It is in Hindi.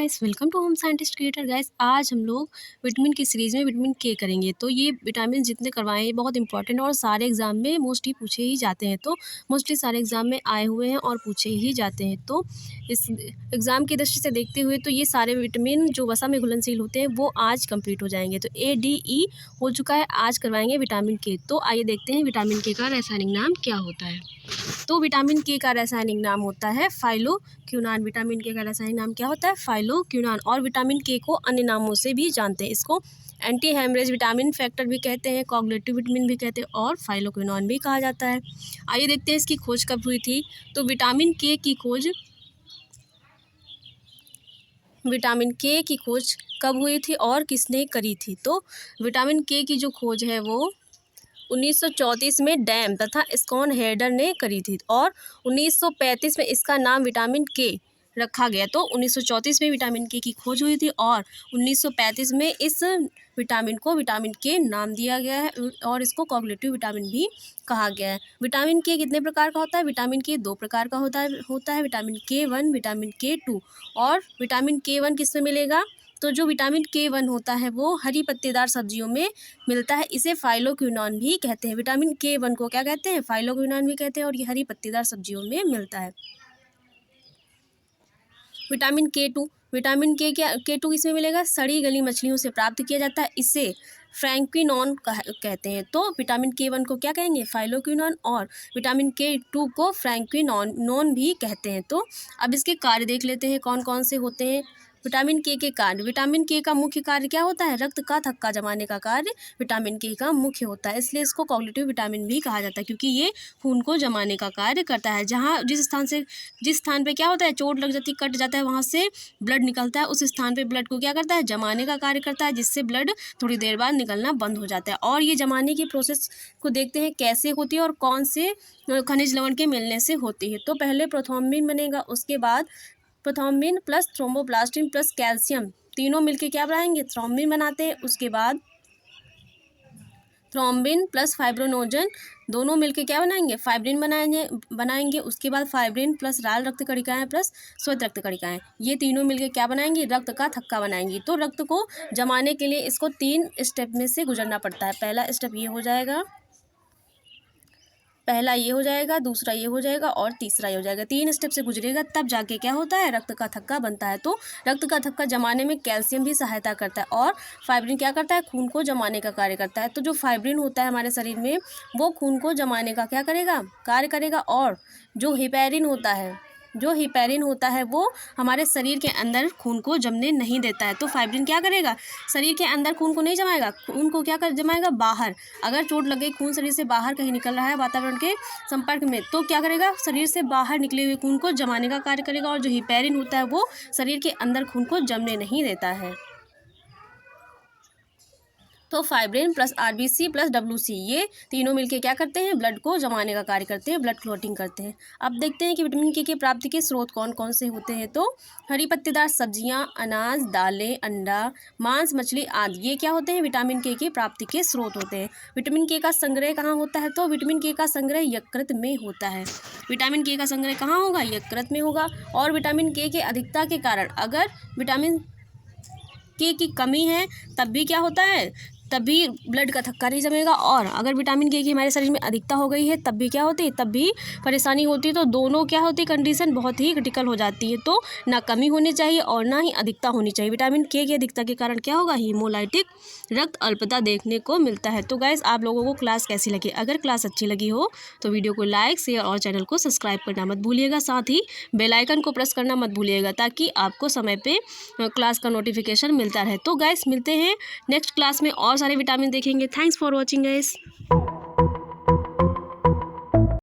Guys, welcome to home scientist creator. Guys, आज हम लोग विटामिन की सीरीज़ में विटामिन के करेंगे। तो ये विटामिन जितने करवाएं ये बहुत इंपॉर्टेंट और सारे एग्जाम में मोस्टली पूछे ही जाते हैं। तो मोस्टली सारे एग्जाम में आए हुए हैं और पूछे ही जाते हैं। तो इस एग्ज़ाम की दृष्टि से देखते हुए तो ये सारे विटामिन जो वसा में घुलनशील होते हैं वो आज कंप्लीट हो जाएंगे। तो ADE हो चुका है, आज करवाएंगे विटामिन के। तो आइए देखते हैं विटामिन के का रासायनिक नाम क्या होता है। तो विटामिन के का रासायनिक नाम होता है फाइलोक्विनान। विटामिन के का रासायनिक नाम क्या होता है? फाइलोक्विनान। और विटामिन के को अन्य नामों से भी जानते हैं। इसको एंटी हेमरेज विटामिन फैक्टर भी कहते हैं, कोगुलेटिव विटामिन भी कहते हैं और फाइलोक्विनान भी कहा जाता है। आइए देखते हैं इसकी खोज कब हुई थी। तो विटामिन के की खोज कब हुई थी और किसने करी थी? तो विटामिन के की जो खोज है वो 1934 में डैम तथा स्कॉन हेडर ने करी थी और 1935 में इसका नाम विटामिन के रखा गया। तो 1934 में विटामिन के की खोज हुई थी और 1935 में इस विटामिन को विटामिन के नाम दिया गया है और इसको कोगुलेटिव विटामिन भी कहा गया है। विटामिन के कितने प्रकार का होता है? विटामिन के 2 प्रकार का होता है विटामिन K1, विटामिन K2। और विटामिन K1 किस में मिलेगा? तो जो विटामिन K1 होता है वो हरी पत्तेदार सब्जियों में मिलता है, इसे फाइलोक्विनान भी कहते हैं। विटामिन K1 को क्या कहते हैं? फाइलोक्विनान भी कहते हैं और ये हरी पत्तेदार सब्जियों में मिलता है। विटामिन K2 किसमें मिलेगा? सड़ी गली मछलियों से प्राप्त किया जाता है, इसे फ्रैंक्विनॉन कहते हैं। तो विटामिन K1 को क्या कहेंगे? फाइलोक्विनान। और विटामिन K2 को फ्रैंक्विनॉन भी कहते हैं। तो अब इसके कार्य देख लेते हैं कौन कौन से होते हैं। विटामिन के कार्य। विटामिन के का मुख्य कार्य क्या होता है? रक्त का थक्का जमाने का कार्य विटामिन के का मुख्य होता है, इसलिए इसको कोगुलेटिव विटामिन भी कहा जाता है, क्योंकि ये खून को जमाने का कार्य करता है। जहाँ जिस स्थान पे क्या होता है, चोट लग जाती, कट जाता है, वहाँ से ब्लड निकलता है, उस स्थान पे ब्लड को क्या करता है? जमाने का कार्य करता है, जिससे ब्लड थोड़ी देर बाद निकलना बंद हो जाता है। और ये जमाने की प्रोसेस को देखते हैं कैसे होती है और कौन से खनिज लवण के मिलने से होती है। तो पहले प्रोथ्रोम्बिन बनेगा, उसके बाद prothrombin plus thromboplastin plus calcium तीनों मिलके क्या बनाएंगे? थ्रोम्बिन बनाते हैं। उसके बाद थ्रोम्बिन प्लस फाइब्रोनोजन दोनों मिलके क्या बनाएंगे? फाइब्रिन बनाएंगे। उसके बाद फाइब्रिन प्लस लाल रक्त कणिकाएं प्लस श्वेत रक्त कणिकाएं, ये तीनों मिलके क्या बनाएंगी? रक्त का थक्का बनाएंगी। तो रक्त को जमाने के लिए इसको 3 स्टेप में से गुजरना पड़ता है। पहला स्टेप ये हो जाएगा, दूसरा ये हो जाएगा और तीसरा ये हो जाएगा। 3 स्टेप से गुजरेगा तब जाके क्या होता है? रक्त का थक्का बनता है। तो रक्त का थक्का जमाने में कैल्शियम भी सहायता करता है और फाइब्रिन क्या करता है? खून को जमाने का कार्य करता है। तो जो फाइब्रिन होता है हमारे शरीर में वो खून को जमाने का क्या करेगा? कार्य करेगा। और जो हिपैरिन होता है वो हमारे शरीर के अंदर खून को जमने नहीं देता है। तो फाइब्रिन क्या करेगा? शरीर के अंदर खून को नहीं जमाएगा, खून को क्या कर जमाएगा? बाहर। अगर चोट लग गई, खून शरीर से बाहर कहीं निकल रहा है वातावरण के संपर्क में, तो क्या करेगा? शरीर से बाहर निकले हुए खून को जमाने का कार्य करेगा। और जो हिपैरिन होता है वो शरीर के अंदर खून को जमने नहीं देता है। तो fibrin plus RBC plus WC ये तीनों मिलके क्या करते हैं? ब्लड को जमाने का कार्य करते हैं, ब्लड क्लॉटिंग करते हैं। अब देखते हैं कि विटामिन के की प्राप्ति के स्रोत कौन कौन से होते हैं। तो हरी पत्तेदार सब्जियां, अनाज, दालें, अंडा, मांस, मछली आदि ये क्या होते हैं? विटामिन के की प्राप्ति के स्रोत होते हैं। विटामिन के का संग्रह कहाँ होता है? तो विटामिन के का संग्रह यकृत में होता है। विटामिन के का संग्रह कहाँ होगा? यकृत में होगा। और विटामिन के अधिकता के कारण अगर विटामिन के की कमी है तब भी क्या होता है? तभी ब्लड का थक्का नहीं जमेगा। और अगर विटामिन के की हमारे शरीर में अधिकता हो गई है तब भी क्या होती है? तब भी परेशानी होती है। तो दोनों क्या होती है? कंडीशन बहुत ही क्रिटिकल हो जाती है। तो ना कमी होनी चाहिए और ना ही अधिकता होनी चाहिए। विटामिन के की अधिकता के कारण क्या होगा? हीमोलाइटिक रक्त अल्पता देखने को मिलता है। तो गाइस, आप लोगों को क्लास कैसी लगी? अगर क्लास अच्छी लगी हो तो वीडियो को लाइक, शेयर और चैनल को सब्सक्राइब करना मत भूलिएगा। साथ ही बेल आइकन को प्रेस करना मत भूलिएगा ताकि आपको समय पे क्लास का नोटिफिकेशन मिलता रहे। तो गाइस, मिलते हैं नेक्स्ट क्लास में और सारे विटामिन देखेंगे। Thanks for watching guys.